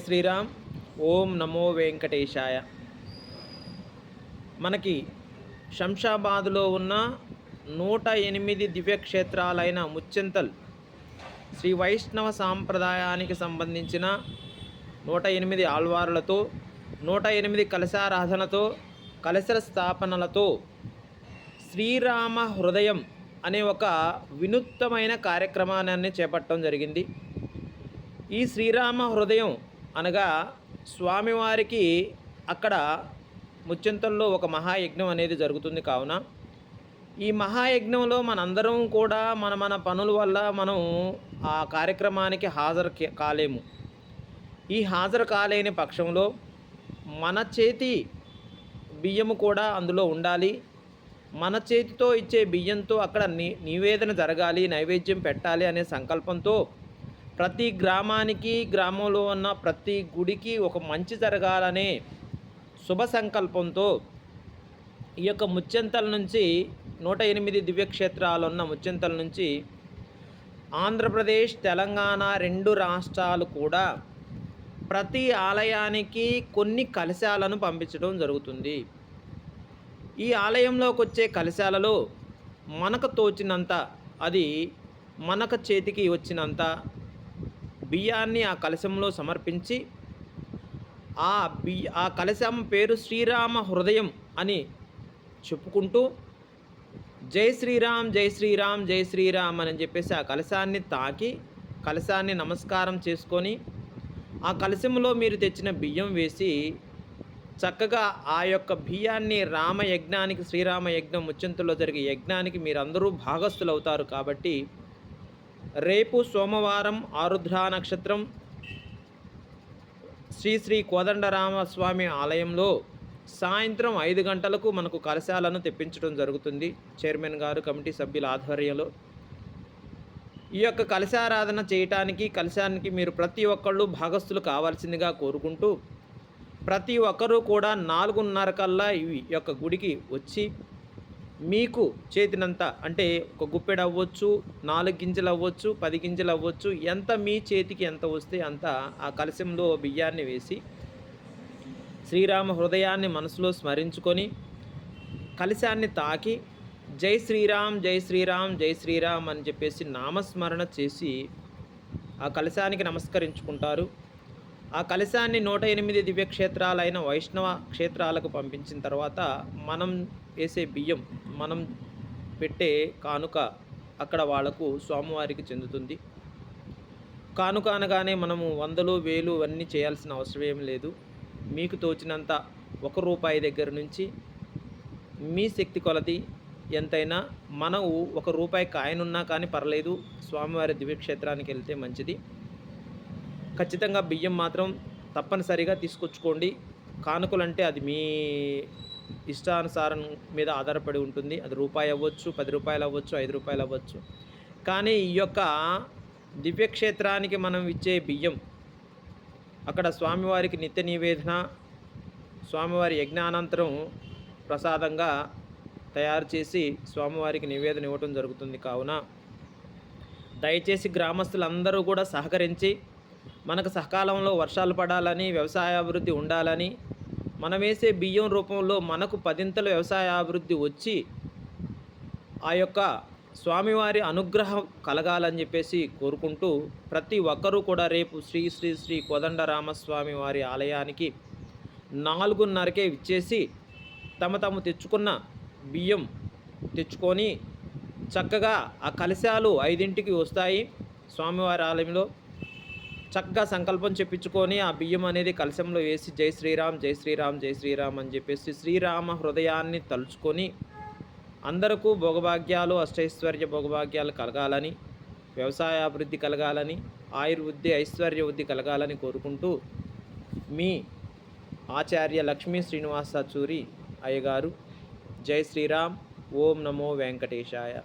శ్రీరామ్. ఓం నమో వెంకటేశాయ. మనకి శంషాబాద్లో ఉన్న 108 దివ్యక్షేత్రాలైన ముచ్చింతల్ శ్రీ వైష్ణవ సాంప్రదాయానికి సంబంధించిన 108 ఆళ్వారులతో 108 కలశారాధనతో కలశ స్థాపనలతో శ్రీరామ హృదయం అనే ఒక వినూత్నమైన కార్యక్రమాన్ని చేపట్టడం జరిగింది. ఈ శ్రీరామ హృదయం అనగా స్వామివారికి అక్కడ ముచ్చింతల్లో ఒక మహాయజ్ఞం అనేది జరుగుతుంది. కావున ఈ మహాయజ్ఞంలో మనందరం కూడా మన పనుల వల్ల మనం ఆ కార్యక్రమానికి హాజరు కాలేము. ఈ హాజరు కాలేని పక్షంలో మన చేతి బియ్యము కూడా అందులో ఉండాలి. మన చేతితో ఇచ్చే బియ్యంతో అక్కడ నివేదన జరగాలి, నైవేద్యం పెట్టాలి అనే సంకల్పంతో ప్రతి గ్రామానికి, గ్రామంలో ఉన్న ప్రతి గుడికి ఒక మంచి జరగాలనే శుభ సంకల్పంతో ఈ యొక్క ముచ్చింతల నుంచి 108 దివ్యక్షేత్రాలు ఉన్న ముచ్చింతల నుంచి ఆంధ్రప్రదేశ్, తెలంగాణ 2 రాష్ట్రాలు కూడా ప్రతి ఆలయానికి కొన్ని కలశాలను పంపించడం జరుగుతుంది. ఈ ఆలయంలోకి వచ్చే కలశాలలో మనకు తోచినంత, అది మనకు చేతికి వచ్చినంత బియ్యాన్ని ఆ కలశంలో సమర్పించి ఆ కలశం పేరు శ్రీరామ హృదయం అని చెప్పుకుంటూ జై శ్రీరామ్, జై శ్రీరామ్, జై శ్రీరామ్ అని చెప్పేసి ఆ కలశాన్ని తాకి కలశాన్ని నమస్కారం చేసుకొని ఆ కలశంలో మీరు తెచ్చిన బియ్యం వేసి చక్కగా ఆ యొక్క బియ్యాన్ని రామయజ్ఞానికి, శ్రీరామ యజ్ఞం ముచ్చింతల్లో జరిగే యజ్ఞానికి మీరందరూ భాగస్థులు అవుతారు. కాబట్టి రేపు సోమవారం ఆరుద్ర నక్షత్రం శ్రీ శ్రీ కోదండరామస్వామి ఆలయంలో సాయంత్రం 5 గంటలకు మనకు కలశాలను తెప్పించడం జరుగుతుంది. చైర్మన్ గారు, కమిటీ సభ్యుల ఆధ్వర్యంలో ఈ యొక్క కలశారాధన చేయటానికి, కలశానికి మీరు ప్రతి ఒక్కళ్ళు భాగస్థులు కావాల్సిందిగా కోరుకుంటూ ప్రతి ఒక్కరూ కూడా 4:30 కల్లా ఈ యొక్క గుడికి వచ్చి మీకు చేతినంత, అంటే ఒక గుప్పెడు అవ్వచ్చు, 4 గింజలు అవ్వచ్చు, 10 గింజలు అవ్వచ్చు, ఎంత మీ చేతికి ఎంత వస్తే అంత ఆ కలశంలో బియ్యాన్ని వేసి శ్రీరామ హృదయాన్ని మనసులో స్మరించుకొని కలశాన్ని తాకి జై శ్రీరామ్, జై శ్రీరామ్, జై శ్రీరామ్ అని చెప్పేసి నామస్మరణ చేసి ఆ కలశానికి నమస్కరించుకుంటారు. ఆ కలశాన్ని 108 దివ్యక్షేత్రాలైన వైష్ణవ క్షేత్రాలకు పంపించిన తర్వాత మనం వేసే బియ్యం, మనం పెట్టే కానుక అక్కడ వాళ్లకు స్వామివారికి చెందుతుంది. కానుక అనగానే మనము 100, 1000 అన్నీ చేయాల్సిన అవసరం ఏం లేదు. మీకు తోచినంత ₹1 దగ్గర నుంచి మీ శక్తి కొలది ఎంతైనా, మనము ₹1 కాయిన్ ఉన్నా కానీ పర్లేదు, స్వామివారి దివ్యక్షేత్రానికి వెళ్తే మంచిది. ఖచ్చితంగా బియ్యం మాత్రం తప్పనిసరిగా తీసుకొచ్చుకోండి. కానుకలంటే అది మీ ఇష్టానుసారం మీద ఆధారపడి ఉంటుంది. అది రూపాయి అవ్వచ్చు, ₹10 అవ్వచ్చు, ₹5 అవ్వచ్చు. కానీ ఈ యొక్క దివ్యక్షేత్రానికి మనం ఇచ్చే బియ్యం అక్కడ స్వామివారికి నిత్య నివేదన, స్వామివారి యజ్ఞానంతరం ప్రసాదంగా తయారు చేసి స్వామివారికి నివేదన ఇవ్వటం జరుగుతుంది. కావున దయచేసి గ్రామస్తులందరూ కూడా సహకరించి మనకు సకాలంలో వర్షాలు పడాలని, వ్యవసాయాభివృద్ధి ఉండాలని, మనం వేసే బియ్యం రూపంలో మనకు 10ంతల వ్యవసాయాభివృద్ధి వచ్చి ఆ యొక్క స్వామివారి అనుగ్రహం కలగాలని చెప్పేసి కోరుకుంటూ ప్రతి ఒక్కరూ కూడా రేపు శ్రీ శ్రీ శ్రీ కోదండరామస్వామి వారి ఆలయానికి 4:30కే విచ్చేసి తమ తెచ్చుకున్న బియ్యం తెచ్చుకొని చక్కగా ఆ కలశాలు 5ంటికి వస్తాయి. స్వామివారి ఆలయంలో చక్కగా సంకల్పం చెప్పించుకొని ఆ బియ్యం అనేది కలశంలో వేసి జై శ్రీరామ్, జై శ్రీరామ్, జై శ్రీరామ్ అని చెప్పేసి శ్రీరామ హృదయాన్ని తలుచుకొని అందరికీ భోగభాగ్యాలు, అష్టైశ్వర్య భోగభాగ్యాలు కలగాలని, వ్యవసాయాభివృద్ధి కలగాలని, ఆయుర్వృద్ధి, ఐశ్వర్య వృద్ధి కలగాలని కోరుకుంటూ మీ ఆచార్య లక్ష్మీ శ్రీనివాసాచారి అయ్యగారు. జై శ్రీరామ్. ఓం నమో వెంకటేశాయ.